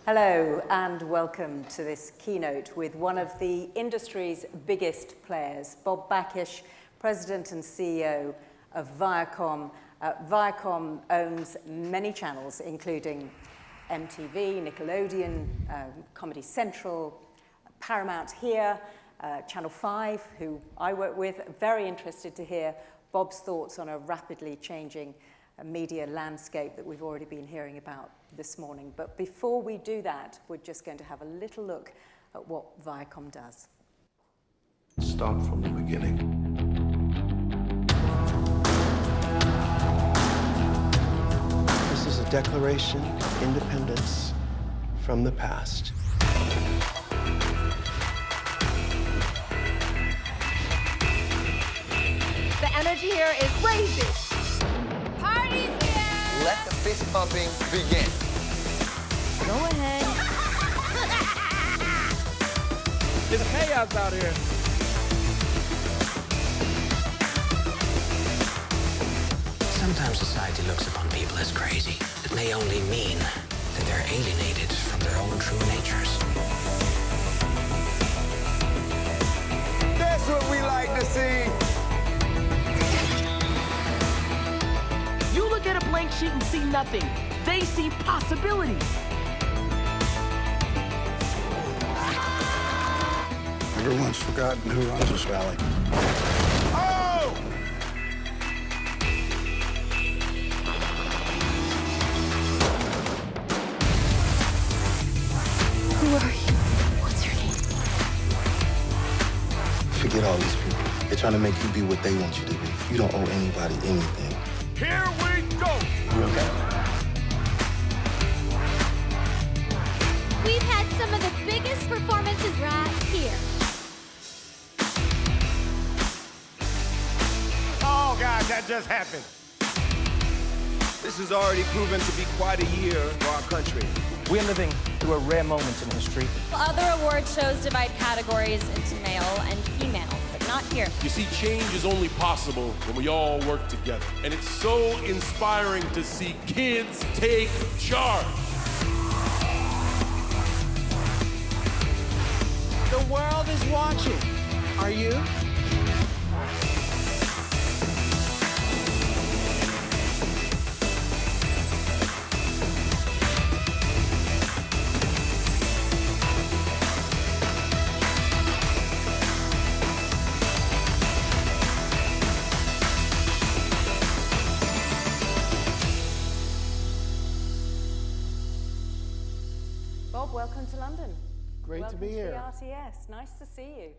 Hello and welcome to this keynote with one of the industry's biggest players, Bob Bakish, President and CEO of Viacom. Viacom owns many channels, including MTV, Nickelodeon, Comedy Central, Paramount here, Channel 5, who I work with. Very interested to hear Bob's thoughts on a rapidly changing media landscape that we've already been hearing about this morning. But before we do that, we're just going to have a little look at what Viacom does. Start from the beginning. This is a declaration of independence from the past. The energy here is crazy. Party's here! Let the fist pumping begin. Go ahead. There's chaos out here. Sometimes society looks upon people as crazy. It may only mean that they're alienated from their own true natures. That's what we like to see. You look at a blank sheet and see nothing. They see possibilities. Everyone's forgotten who runs this valley. Oh! Who are you? What's your name? Forget all these people. They're trying to make you be what they want you to be. You don't owe anybody anything. Here we go! You okay? We've had some of the biggest performances right here. Oh, God, that just happened. This has already proven to be quite a year for our country. We are living through a rare moment in history. Other award shows divide categories into male and female, but not here. You see, change is only possible when we all work together. And it's so inspiring to see kids take charge. The world is watching. Are you? Bob, welcome to London. Great welcome to be here. To the RTS. Nice to see you.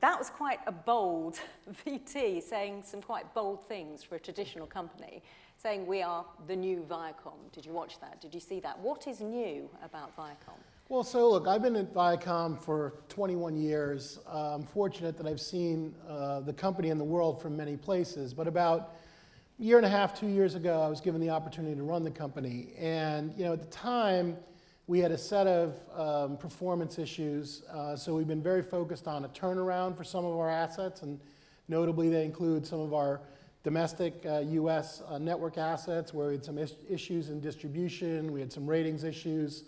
That was quite a bold VT, saying some quite bold things for a traditional company, saying we are the new Viacom. Did you watch that? Did you see that? What is new about Viacom? Well, so look, I've been at Viacom for 21 years. I'm fortunate that I've seen the company and the world from many places. But about a year and a half, 2 years ago, I was given the opportunity to run the company. And at the time, we had a set of performance issues, so we've been very focused on a turnaround for some of our assets, and notably they include some of our domestic US network assets where we had some issues in distribution, we had some ratings issues.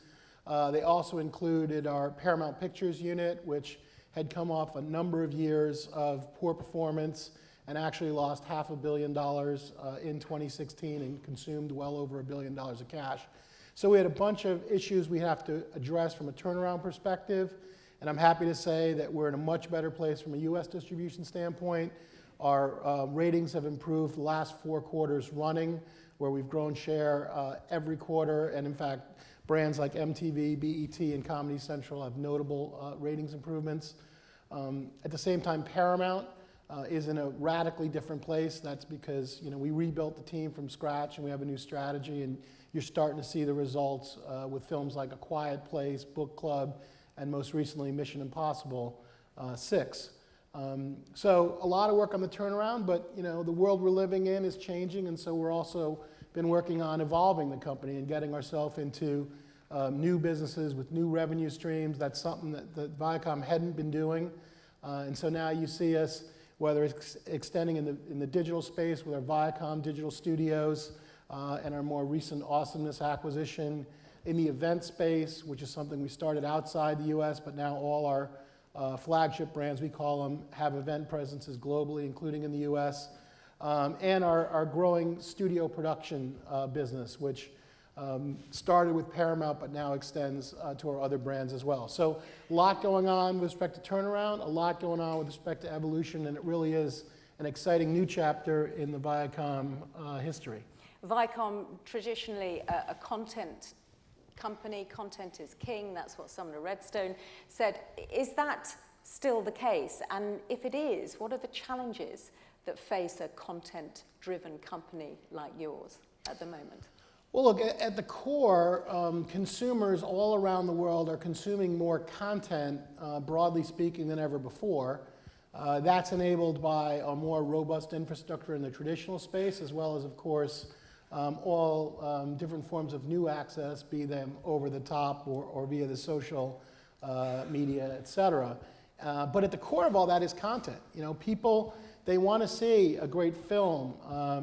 They also included our Paramount Pictures unit, which had come off a number of years of poor performance and actually lost $500 million in 2016 and consumed well over $1 billion of cash. So we had a bunch of issues we have to address from a turnaround perspective, and I'm happy to say that we're in a much better place from a US distribution standpoint. Our ratings have improved the last 4 quarters running, where we've grown share every quarter, and in fact, brands like MTV, BET, and Comedy Central have notable ratings improvements. At the same time, Paramount is in a radically different place. That's because we rebuilt the team from scratch and we have a new strategy, and you're starting to see the results with films like A Quiet Place, Book Club, and most recently Mission Impossible 6. So a lot of work on the turnaround, but the world we're living in is changing, and so we're also been working on evolving the company and getting ourselves into new businesses with new revenue streams. That's something that Viacom hadn't been doing. And so now you see us whether it's extending in the digital space with our Viacom digital studios and our more recent Awesomeness acquisition, in the event space, which is something we started outside the US, but now all our flagship brands, we call them, have event presences globally, including in the US, and our growing studio production business, which started with Paramount but now extends to our other brands as well. So a lot going on with respect to turnaround, a lot going on with respect to evolution, and it really is an exciting new chapter in the Viacom history. Viacom, traditionally a content company, content is king, that's what Sumner Redstone said. Is that still the case? And if it is, what are the challenges that face a content-driven company like yours at the moment? Well, look, at the core, consumers all around the world are consuming more content, broadly speaking, than ever before. That's enabled by a more robust infrastructure in the traditional space, as well as, of course, all different forms of new access, be them over the top or via the social media, et cetera. But at the core of all that is content. You know, people, they want to see a great film.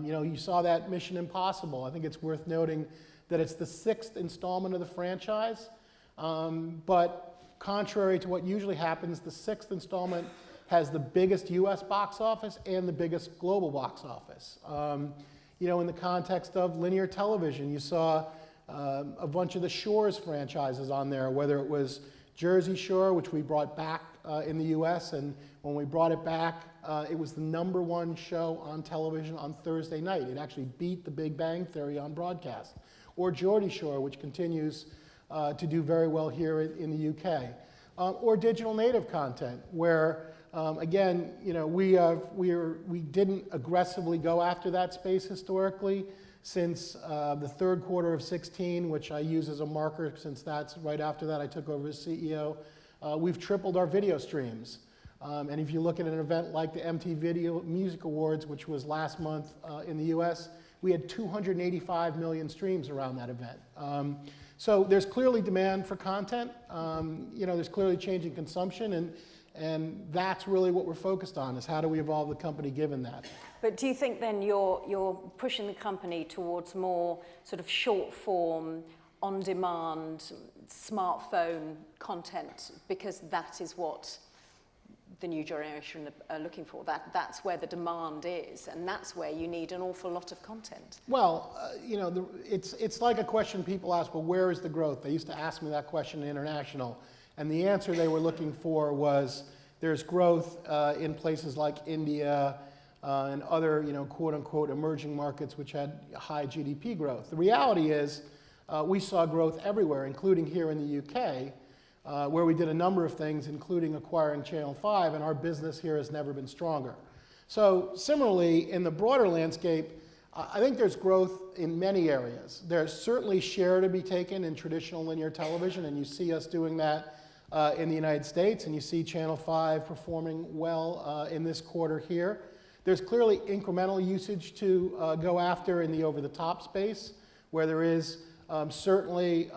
You know, you saw that Mission Impossible. I think it's worth noting that it's the 6th installment of the franchise. But contrary to what usually happens, the 6th installment has the biggest US box office and the biggest global box office. You know, in the context of linear television, you saw a bunch of the Shores franchises on there, whether it was Jersey Shore, which we brought back in the US, and when we brought it back, it was the #1 show on television on Thursday night. It actually beat The Big Bang Theory on broadcast. Or Geordie Shore, which continues to do very well here in the UK. Or digital native content, where again, you know, we didn't aggressively go after that space historically since the third quarter of 16, which I use as a marker since that's right after that I took over as CEO. We've tripled our video streams. And if you look at an event like the MTV Video Music Awards, which was last month in the US, we had 285 million streams around that event. So there's clearly demand for content. You know, there's clearly changing consumption, and that's really what we're focused on, is how do we evolve the company given that. But do you think then you're pushing the company towards more sort of short form, on-demand, smartphone content, because that is what the new generation are looking for? That's where the demand is, and that's where you need an awful lot of content. Well, you know, it's like a question people ask, well, where is the growth? They used to ask me that question in international, and the answer they were looking for was there's growth in places like India and other, you know, quote unquote emerging markets which had high GDP growth. The reality is we saw growth everywhere, including here in the UK, where we did a number of things, including acquiring Channel 5, and our business here has never been stronger. So similarly, in the broader landscape, I think there's growth in many areas. There's certainly share to be taken in traditional linear television, and you see us doing that in the United States, and you see Channel 5 performing well in this quarter here. There's clearly incremental usage to go after in the over-the-top space, where there is certainly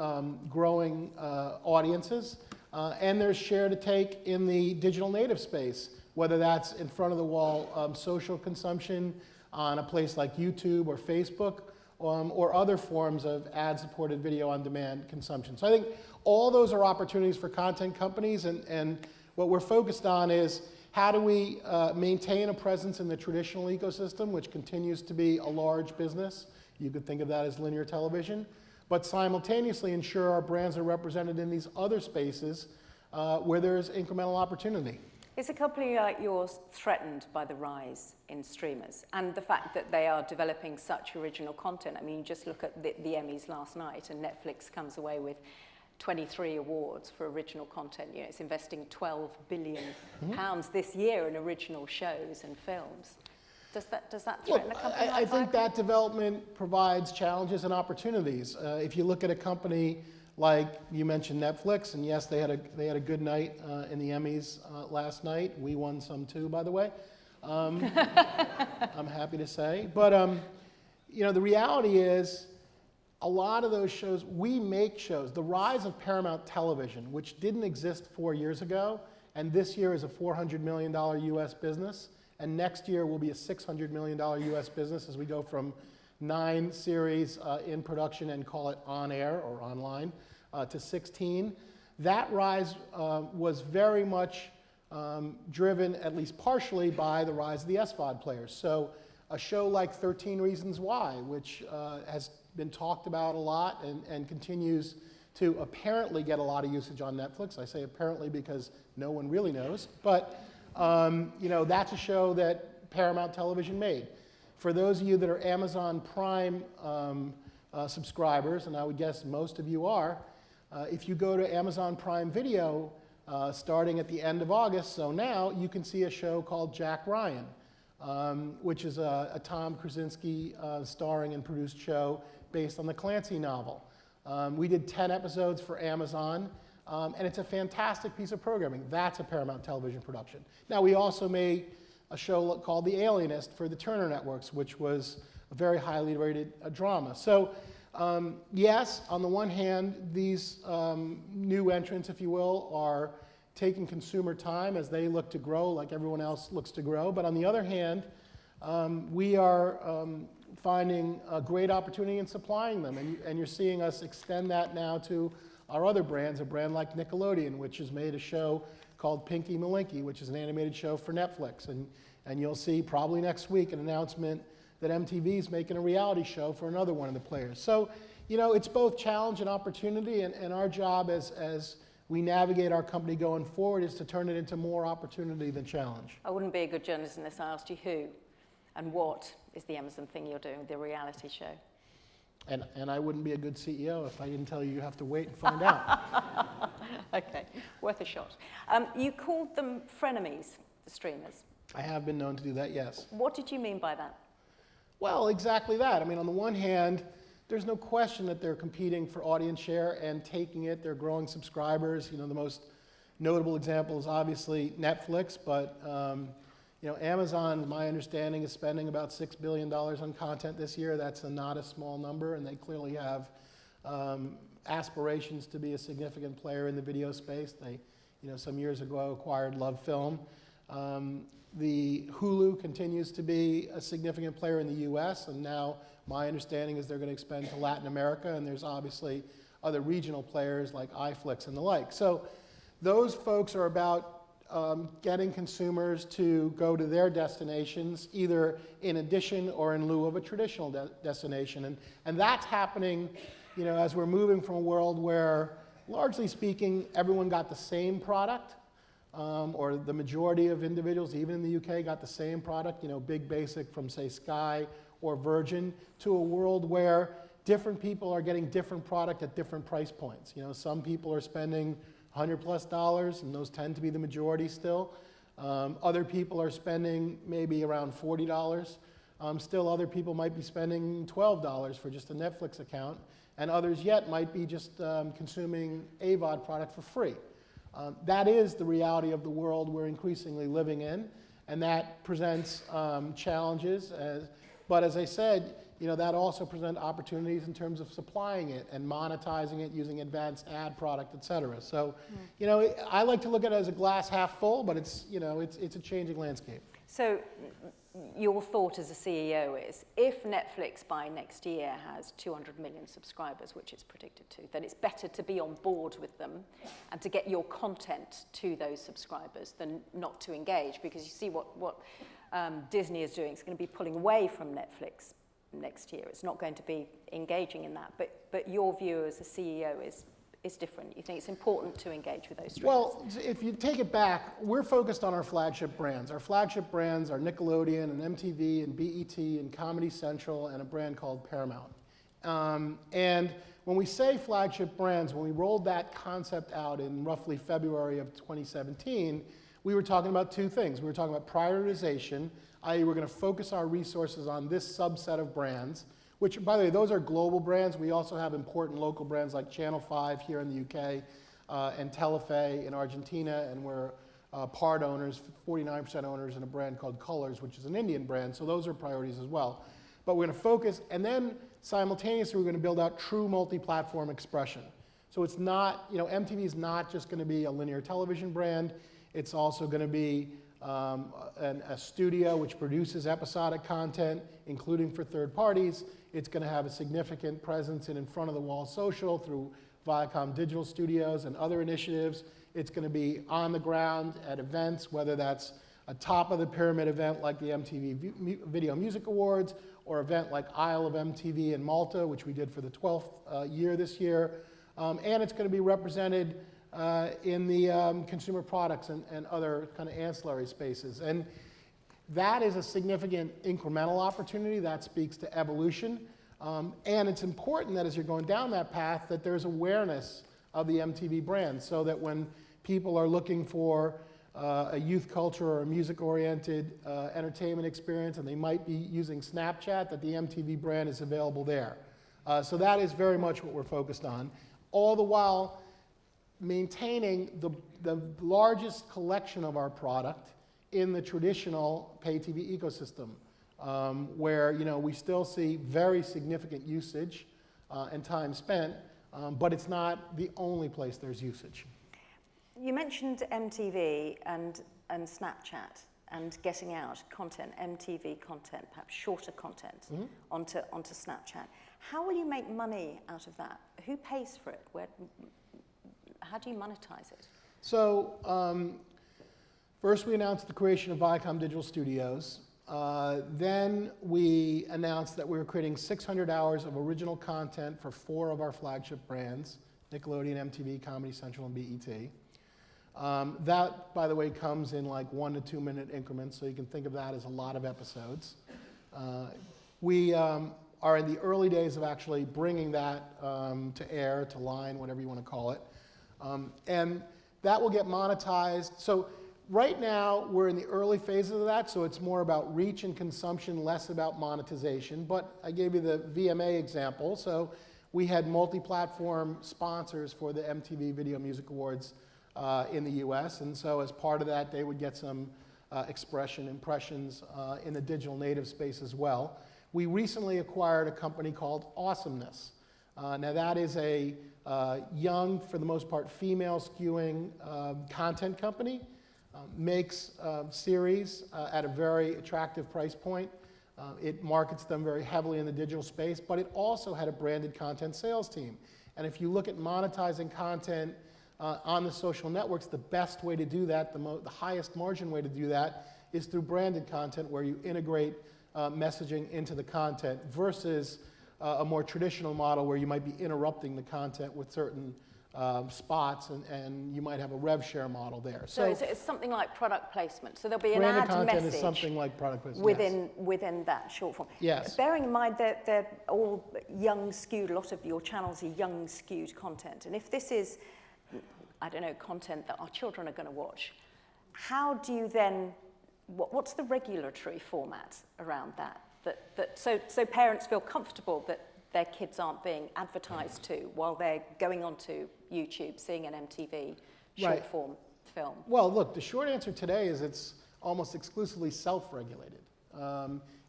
growing audiences, and there's share to take in the digital native space, whether that's in front of the wall social consumption on a place like YouTube or Facebook, or other forms of ad-supported video on demand consumption. So I think all those are opportunities for content companies, and what we're focused on is how do we maintain a presence in the traditional ecosystem, which continues to be a large business. You could think of that as linear television, but simultaneously ensure our brands are represented in these other spaces where there's incremental opportunity. Is a company like yours threatened by the rise in streamers and the fact that they are developing such original content? I mean, just look at the Emmys last night, and Netflix comes away with 23 awards for original content. You know, it's investing £12 billion this year in original shows and films. Does that threaten a company like I think Viacom? that development provides challenges and opportunities. If you look at a company like you mentioned Netflix, and yes, they had a good night in the Emmys last night. We won some too, by the way. I'm happy to say. But you know, the reality is, a lot of those shows, we make shows. The rise of Paramount Television, which didn't exist 4 years ago, and this year is a $400 million US business, and next year will be a $600 million US business as we go from 9 series in production and call it on air or online to 16. That rise was very much driven, at least partially, by the rise of the SVOD players. So a show like 13 Reasons Why, which has been talked about a lot and continues to apparently get a lot of usage on Netflix. I say apparently because no one really knows. But you know, that's a show that Paramount Television made. For those of you that are Amazon Prime subscribers, and I would guess most of you are, if you go to Amazon Prime Video, starting at the end of August, so now, you can see a show called Jack Ryan, which is a Tom Krasinski starring and produced show based on the Clancy novel. We did 10 episodes for Amazon, and it's a fantastic piece of programming. That's a Paramount Television production. Now, we also made a show called The Alienist for the Turner Networks, which was a very highly rated drama. So, yes, on the one hand, these new entrants, if you will, are taking consumer time as they look to grow, like everyone else looks to grow. But on the other hand, we are finding a great opportunity in supplying them. And you're seeing us extend that now to our other brands, a brand like Nickelodeon, which has made a show called Pinky Malinky, which is an animated show for Netflix. And you'll see probably next week an announcement that MTV is making a reality show for another one of the players. So, you know, it's both challenge and opportunity, and our job as we navigate our company going forward is to turn it into more opportunity than challenge. I wouldn't be a good journalist unless I asked you who and what is the Amazon thing you're doing, the reality show. And I wouldn't be a good CEO if I didn't tell you you have to wait and find out. Okay, worth a shot. You called them frenemies, the streamers. I have been known to do that, yes. What did you mean by that? Well, exactly that. I mean, on the one hand, there's no question that they're competing for audience share and taking it. They're growing subscribers. You know, the most notable example is obviously Netflix, but you know, Amazon, my understanding, is spending about $6 billion on content this year. That's not a small number, and they clearly have aspirations to be a significant player in the video space. They, you know, some years ago acquired Love Film. The Hulu continues to be a significant player in the US, and now my understanding is they're going to expand to Latin America, and there's obviously other regional players like iFlix and the like. So those folks are about getting consumers to go to their destinations, either in addition or in lieu of a traditional destination. And that's happening, you know, as we're moving from a world where, largely speaking, everyone got the same product, or the majority of individuals, even in the UK, got the same product, you know, Big Basic from, say, Sky or Virgin, to a world where different people are getting different product at different price points. You know, some people are spending $100+, and those tend to be the majority still. Other people are spending maybe around $40. Still other people might be spending $12 for just a Netflix account, and others yet might be just consuming AVOD product for free. That is the reality of the world we're increasingly living in, and that presents challenges. But as I said, you know, that also presents opportunities in terms of supplying it and monetizing it using advanced ad product, et cetera. So, you know, I like to look at it as a glass half full, but it's, you know, it's a changing landscape. So your thought as a CEO is, if Netflix by next year has 200 million subscribers, which it's predicted to, then it's better to be on board with them and to get your content to those subscribers than not to engage, because you see what Disney is doing. It's going to be pulling away from Netflix next year. It's not going to be engaging in that. But your view as a CEO is different. You think it's important to engage with those streamers? Well, if you take it back, we're focused on our flagship brands. Our flagship brands are Nickelodeon and MTV and BET and Comedy Central and a brand called Paramount. And when we say flagship brands, when we rolled that concept out in roughly February of 2017, we were talking about two things. We were talking about prioritization, i.e. we're going to focus our resources on this subset of brands, which, by the way, those are global brands. We also have important local brands like Channel 5 here in the UK and Telefe in Argentina, and we're part owners, 49% owners in a brand called Colors, which is an Indian brand. So those are priorities as well. But we're going to focus, and then simultaneously we're going to build out true multi-platform expression. So it's not, you know, MTV is not just going to be a linear television brand. It's also going to be a studio which produces episodic content, including for third parties. It's going to have a significant presence in front-of-the-wall social through Viacom Digital Studios and other initiatives. It's going to be on the ground at events, whether that's a top-of-the-pyramid event like the MTV Video Music Awards, or event like Isle of MTV in Malta, which we did for the 12th year this year. And it's going to be represented in the consumer products and other kind of ancillary spaces. And that is a significant incremental opportunity. That speaks to evolution. And it's important that as you're going down that path, that there's awareness of the MTV brand, so that when people are looking for a youth culture or a music-oriented entertainment experience, and they might be using Snapchat, that the MTV brand is available there. So that is very much what we're focused on, all the while maintaining the largest collection of our product in the traditional pay TV ecosystem, where we still see very significant usage and time spent, but it's not the only place there's usage. You mentioned MTV and Snapchat and getting out content, MTV content, perhaps shorter content, onto Snapchat. How will you make money out of that? Who pays for it? How do you monetize it? So first we announced the creation of Viacom Digital Studios. Then we announced that we were creating 600 hours of original content for 4 of our flagship brands, Nickelodeon, MTV, Comedy Central, and BET. That, by the way, comes in like 1 to 2 minute increments, so you can think of that as a lot of episodes. We are in the early days of actually bringing that to air, to line, whatever you want to call it. And that will get monetized. So right now, we're in the early phases of that, so it's more about reach and consumption, less about monetization. But I gave you the VMA example. So we had multi-platform sponsors for the MTV Video Music Awards in the US, and so as part of that, they would get some impressions in the digital native space as well. We recently acquired a company called Awesomeness. Now that is a young, for the most part, female skewing content company, makes series at a very attractive price point. It markets them very heavily in the digital space, but it also had a branded content sales team. And if you look at monetizing content on the social networks, the best way to do that, the highest margin way to do that, is through branded content where you integrate messaging into the content versus a more traditional model where you might be interrupting the content with certain spots, and you might have a rev share model there. So it's something like product placement. So there'll be an branded ad content message is something like product placement within that short form. Yes. Bearing in mind that they're all young skewed, a lot of your channels are young skewed content. And if this is, I don't know, content that our children are going to watch, how do you then, what's the regulatory format around that? So parents feel comfortable that their kids aren't being advertised to while they're going onto YouTube, seeing an MTV short form film? Well, look, the short answer today is it's almost exclusively self-regulated.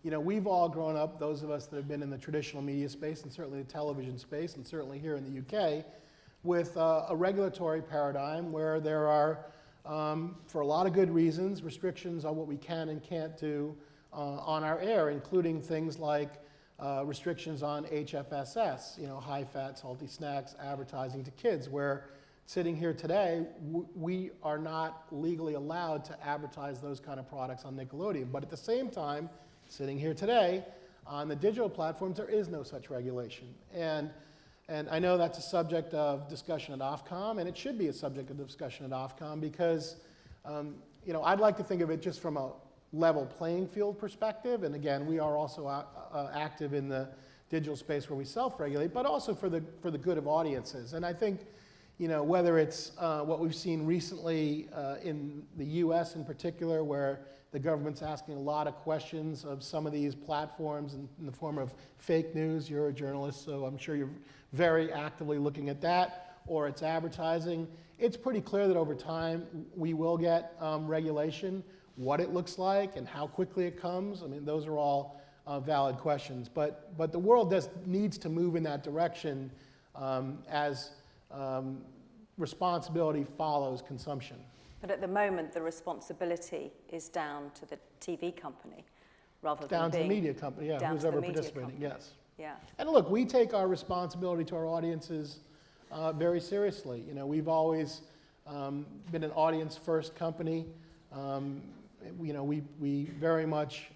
We've all grown up, those of us that have been in the traditional media space, and certainly the television space, and certainly here in the UK, with a regulatory paradigm where there are, for a lot of good reasons, restrictions on what we can and can't do on our air, including things like restrictions on HFSS, high-fat, salty snacks, advertising to kids, where sitting here today, we are not legally allowed to advertise those kind of products on Nickelodeon. But at the same time, sitting here today, on the digital platforms, there is no such regulation. And I know that's a subject of discussion at Ofcom, and it should be a subject of discussion at Ofcom because, I'd like to think of it just from a level playing field perspective. And again, we are also active in the digital space where we self-regulate, but also for the good of audiences. And I think, whether it's what we've seen recently in the US in particular, where the government's asking a lot of questions of some of these platforms in the form of fake news. You're a journalist, so I'm sure you're very actively looking at that, or it's advertising. It's pretty clear that over time we will get regulation. What it looks like and how quickly it comes, I mean, those are all valid questions. But the world needs to move in that direction as responsibility follows consumption. But at the moment, the responsibility is down to the TV company, rather than Down to the being media company, yeah, down who's to the ever media participating, company. yes. Yeah. And look, we take our responsibility to our audiences very seriously. You know, we've always been an audience-first company. You know, we very much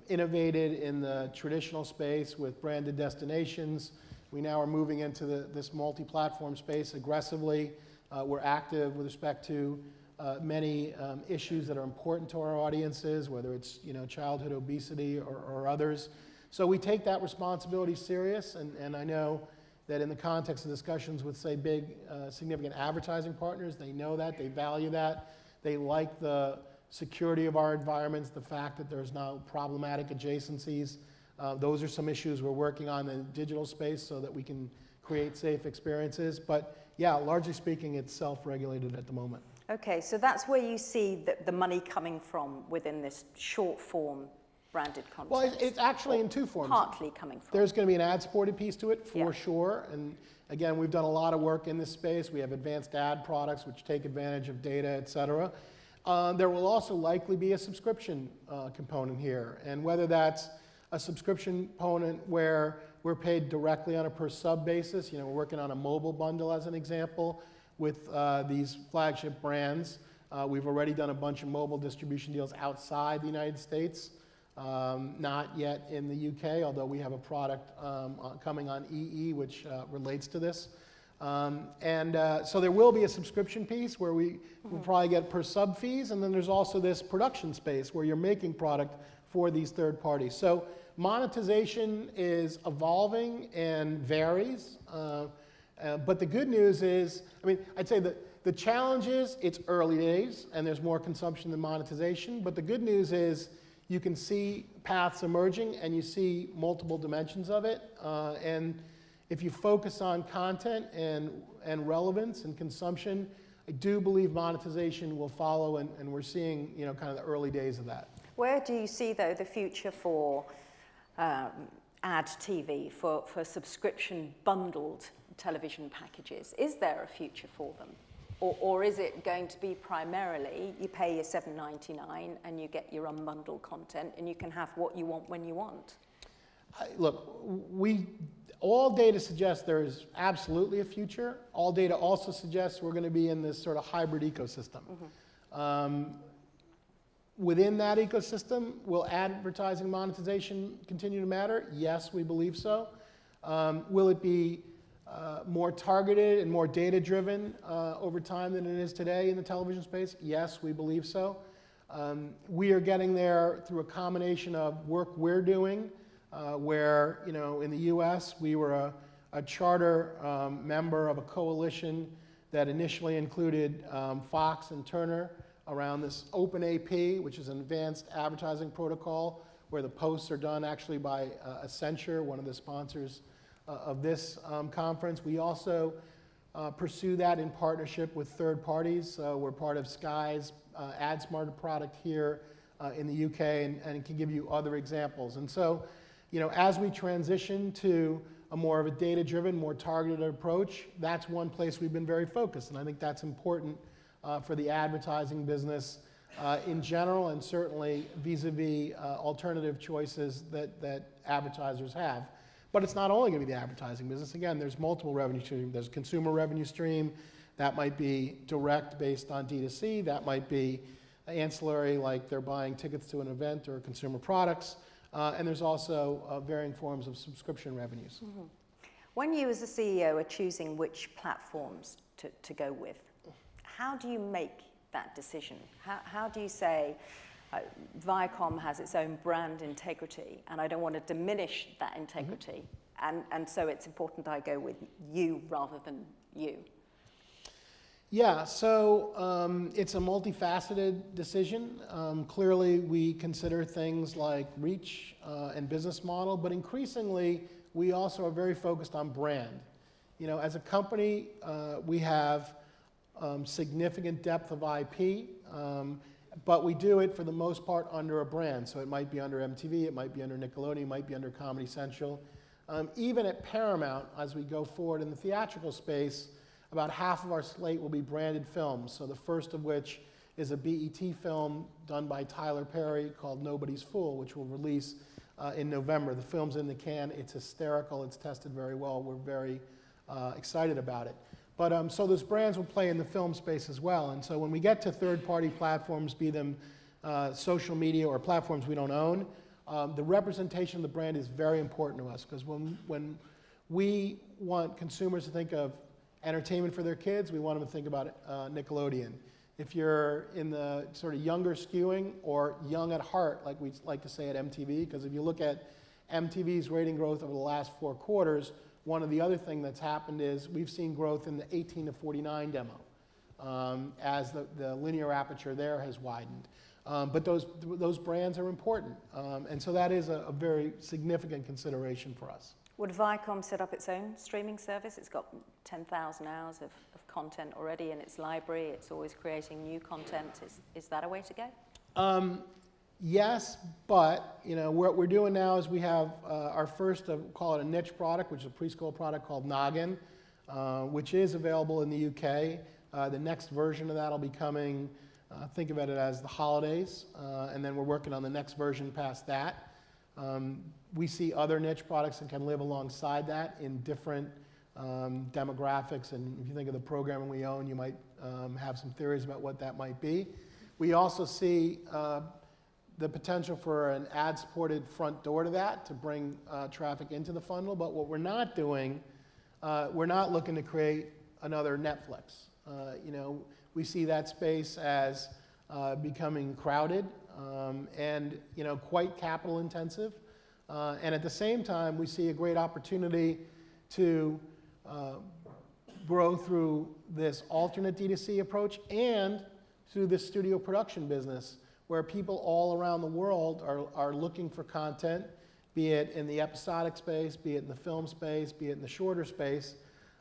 innovated in the traditional space with branded destinations. We now are moving into this multi-platform space aggressively. We're active with respect to many issues that are important to our audiences, whether it's, you know, childhood obesity or others. So we take that responsibility serious, and I know that in the context of discussions with, say, big, significant advertising partners, they know that, they value that, they like the security of our environments, the fact that there's no problematic adjacencies. Those are some issues we're working on in the digital space so that we can create safe experiences. But yeah, largely speaking, it's self-regulated at the moment. Okay, so that's where you see the money coming from within this short form branded content. Well, it's actually in two forms. Partly coming from. There's going to be an ad-supported piece to it, for Yeah. sure. And again, we've done a lot of work in this space. We have advanced ad products which take advantage of data, et cetera. There will also likely be a subscription component here. And whether that's a subscription component where we're paid directly on a per sub basis, you know, we're working on a mobile bundle as an example with these flagship brands. We've already done a bunch of mobile distribution deals outside the United States. Not yet in the UK, although we have a product coming on EE which relates to this. So there will be a subscription piece where we will probably get per sub fees, and then there's also this production space where you're making product for these third parties. So monetization is evolving and varies, but the good news is, I mean, I'd say that the challenge is it's early days and there's more consumption than monetization, but the good news is you can see paths emerging and you see multiple dimensions of it. And if you focus on content and relevance and consumption, I do believe monetization will follow, and we're seeing, you know, kind of the early days of that. Where do you see, though, the future for ad TV, for subscription bundled television packages? Is there a future for them? Or is it going to be primarily you pay your $7.99 and you get your unbundled content and you can have what you want when you want? Look, all data suggests there is absolutely a future. All data also suggests we're going to be in this sort of hybrid ecosystem. Within that ecosystem, will advertising monetization continue to matter? Yes, we believe so. Will it be more targeted and more data-driven over time than it is today in the television space? Yes, we believe so. We are getting there through a combination of work we're doing, where, you know, in the US, we were a charter member of a coalition that initially included Fox and Turner around this Open AP, which is an advanced advertising protocol, where the posts are done actually by Accenture, one of the sponsors of this conference. We also pursue that in partnership with third parties. We're part of Sky's AdSmarter product here in the UK, and can give you other examples. And so, you know, as we transition to a more of a data-driven, more targeted approach, that's one place we've been very focused, and I think that's important for the advertising business in general, and certainly vis-a-vis alternative choices that advertisers have. But it's not only going to be the advertising business. Again, there's multiple revenue streams. There's consumer revenue stream. That might be direct based on D2C. That might be ancillary, like they're buying tickets to an event or consumer products. And there's also varying forms of subscription revenues. Mm-hmm. When you as a CEO are choosing which platforms to go with, how do you make that decision? How do you say, Viacom has its own brand integrity, and I don't want to diminish that integrity, and so it's important I go with you rather than you? Yeah, so it's a multifaceted decision. Clearly, we consider things like reach and business model, but increasingly, we also are very focused on brand. You know, as a company, we have significant depth of IP, but we do it for the most part under a brand. So it might be under MTV, it might be under Nickelodeon, it might be under Comedy Central. Even at Paramount, as we go forward in the theatrical space, about half of our slate will be branded films. So the first of which is a BET film done by Tyler Perry called Nobody's Fool, which will release in November. The film's in the can. It's hysterical. It's tested very well. We're very excited about it. But so those brands will play in the film space as well. And so when we get to third-party platforms, be them social media or platforms we don't own, the representation of the brand is very important to us, because when we want consumers to think of entertainment for their kids, we want them to think about Nickelodeon. If you're in the sort of younger skewing or young at heart, like we like to say at MTV, because if you look at MTV's rating growth over the last 4 quarters, one of the other things that's happened is we've seen growth in the 18 to 49 demo, as the linear aperture there has widened. But those brands are important, and so that is a very significant consideration for us. Would Viacom set up its own streaming service? It's got 10,000 hours of content already in its library. It's always creating new content. Is that a way to go? Yes, but what we're doing now is we have our first, call it a niche product, which is a preschool product called Noggin, which is available in the UK. The next version of that will be coming, think of it as the holidays, and then we're working on the next version past that. We see other niche products that can live alongside that in different demographics, and if you think of the programming we own, you might have some theories about what that might be. We also see the potential for an ad-supported front door to that to bring traffic into the funnel, but what we're not doing, we're not looking to create another Netflix. We see that space as becoming crowded and quite capital intensive. And at the same time, we see a great opportunity to grow through this alternate D2C approach and through this studio production business, where people all around the world are looking for content, be it in the episodic space, be it in the film space, be it in the shorter space.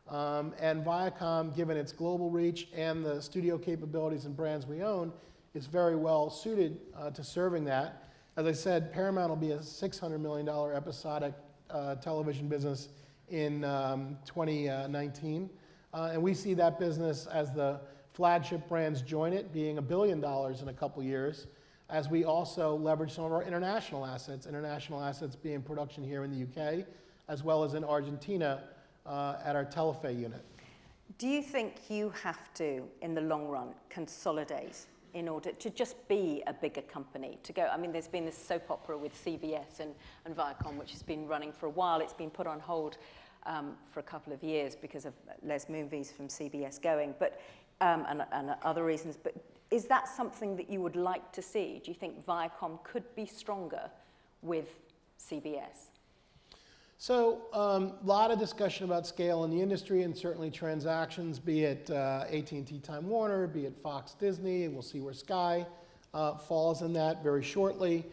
And Viacom, given its global reach and the studio capabilities and brands we own, is very well suited to serving that. As I said, Paramount will be a $600 million episodic television business in 2019. And we see that business, as the flagship brands join it, being $1 billion in a couple years, as we also leverage some of our international assets being production here in the UK, as well as in Argentina at our Telefe unit. Do you think you have to, in the long run, consolidate in order to just be a bigger company? To go, I mean, there's been this soap opera with CBS and Viacom, which has been running for a while. It's been put on hold for a couple of years because of Les movies from CBS going, but and other reasons. But is that something that you would like to see? Do you think Viacom could be stronger with CBS? So a lot of discussion about scale in the industry, and certainly transactions, be it AT&T Time Warner, be it Fox Disney. We'll see where Sky falls in that very shortly.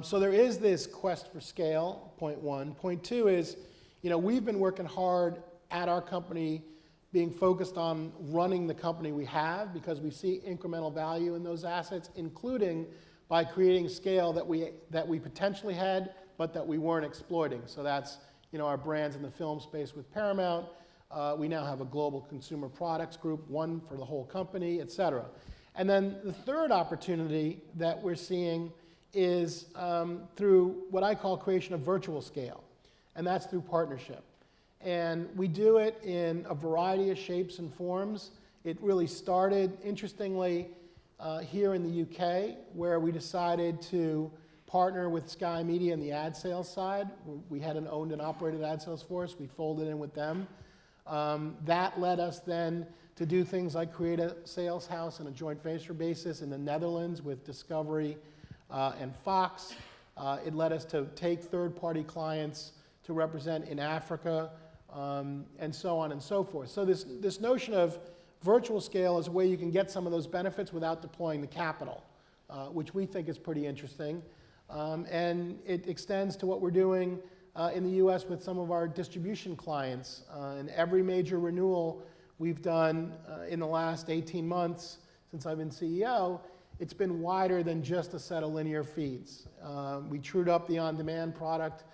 So there is this quest for scale, point one. Point two is, we've been working hard at our company, being focused on running the company we have, because we see incremental value in those assets, including by creating scale that we potentially had, but that we weren't exploiting. So that's our brands in the film space with Paramount. We now have a global consumer products group, one for the whole company, et cetera. And then the third opportunity that we're seeing is through what I call creation of virtual scale, and that's through partnership. And we do it in a variety of shapes and forms. It really started, interestingly, here in the UK, where we decided to partner with Sky Media in the ad sales side. We had an owned and operated ad sales force. We folded in with them. That led us then to do things like create a sales house on a joint venture basis in the Netherlands with Discovery and Fox. It led us to take third-party clients to represent in Africa, and so on and so forth. So this notion of virtual scale is a way you can get some of those benefits without deploying the capital, which we think is pretty interesting. And it extends to what we're doing in the US with some of our distribution clients. And every major renewal we've done in the last 18 months since I've been CEO, it's been wider than just a set of linear feeds. We trued up the on-demand product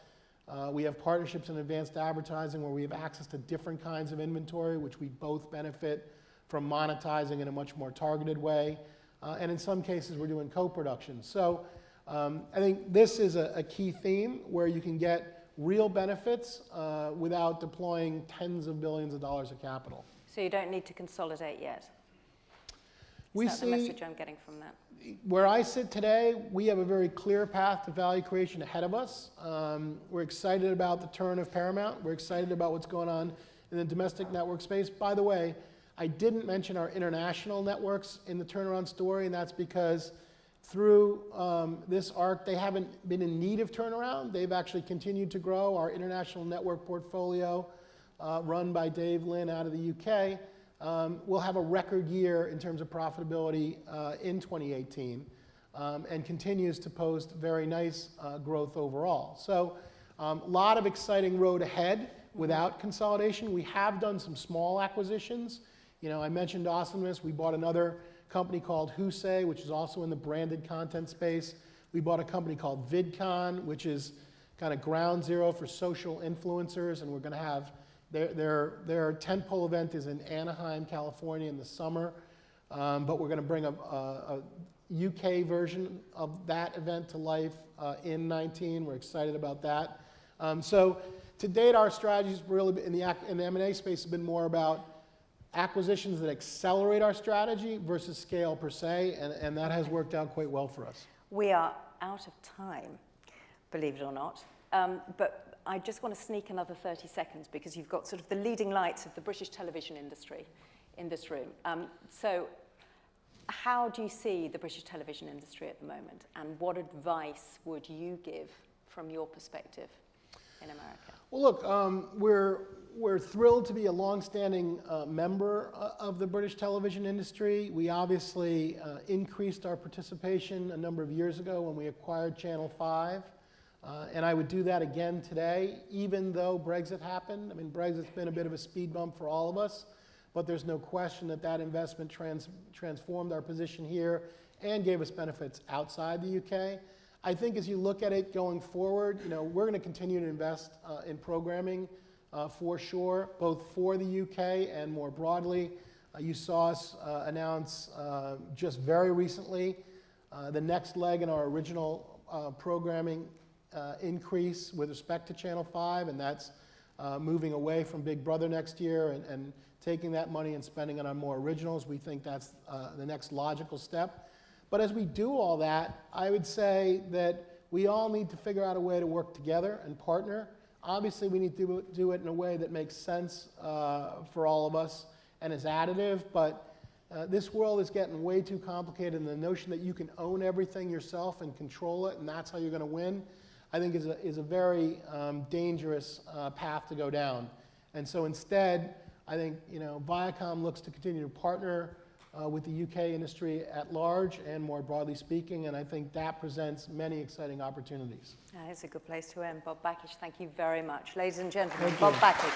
We have partnerships in advanced advertising where we have access to different kinds of inventory, which we both benefit from monetizing in a much more targeted way. And in some cases, we're doing co-production. So I think this is a key theme where you can get real benefits without deploying tens of billions of dollars of capital. So you don't need to consolidate yet? We Is that the message I'm getting from that? Where I sit today, we have a very clear path to value creation ahead of us. We're excited about the turn of Paramount. We're excited about what's going on in the domestic network space. By the way, I didn't mention our international networks in the turnaround story, and that's because through this arc, they haven't been in need of turnaround. They've actually continued to grow. Our international network portfolio, run by Dave Lynn out of the UK, will have a record year in terms of profitability in 2018 and continues to post very nice growth overall. So a lot of exciting road ahead without consolidation. We have done some small acquisitions. You know, I mentioned Awesomeness. We bought another company called Husay, which is also in the branded content space. We bought a company called VidCon, which is kind of ground zero for social influencers, and we're going to have their tentpole event is in Anaheim, California in the summer, but we're going to bring a UK version of that event to life in 19. We're excited about that. So to date, our strategies really in the M&A space have been more about acquisitions that accelerate our strategy versus scale per se, and that has worked out quite well for us. We are out of time, believe it or not, but I just want to sneak another 30 seconds because you've got sort of the leading lights of the British television industry in this room. So how do you see the British television industry at the moment, and what advice would you give from your perspective in America? Well, look, we're thrilled to be a longstanding member of the British television industry. We obviously increased our participation a number of years ago when we acquired Channel 5. And I would do that again today, even though Brexit happened. I mean, Brexit's been a bit of a speed bump for all of us, but there's no question that that investment transformed our position here and gave us benefits outside the UK. I think as you look at it going forward, you know, we're going to continue to invest in programming for sure, both for the UK and more broadly. You saw us announce just very recently the next leg in our original programming increase with respect to Channel 5, and that's moving away from Big Brother next year and taking that money and spending it on more originals. We think that's the next logical step. But as we do all that, I would say that we all need to figure out a way to work together and partner. Obviously, we need to do it in a way that makes sense for all of us and is additive, but this world is getting way too complicated, and the notion that you can own everything yourself and control it and that's how you're going to win, I think is a very dangerous path to go down. And so instead, I think, you know, Viacom looks to continue to partner with the UK industry at large and more broadly speaking, and I think that presents many exciting opportunities. It's a good place to end. Bob Bakish, thank you very much. Ladies and gentlemen, Bob Bakish.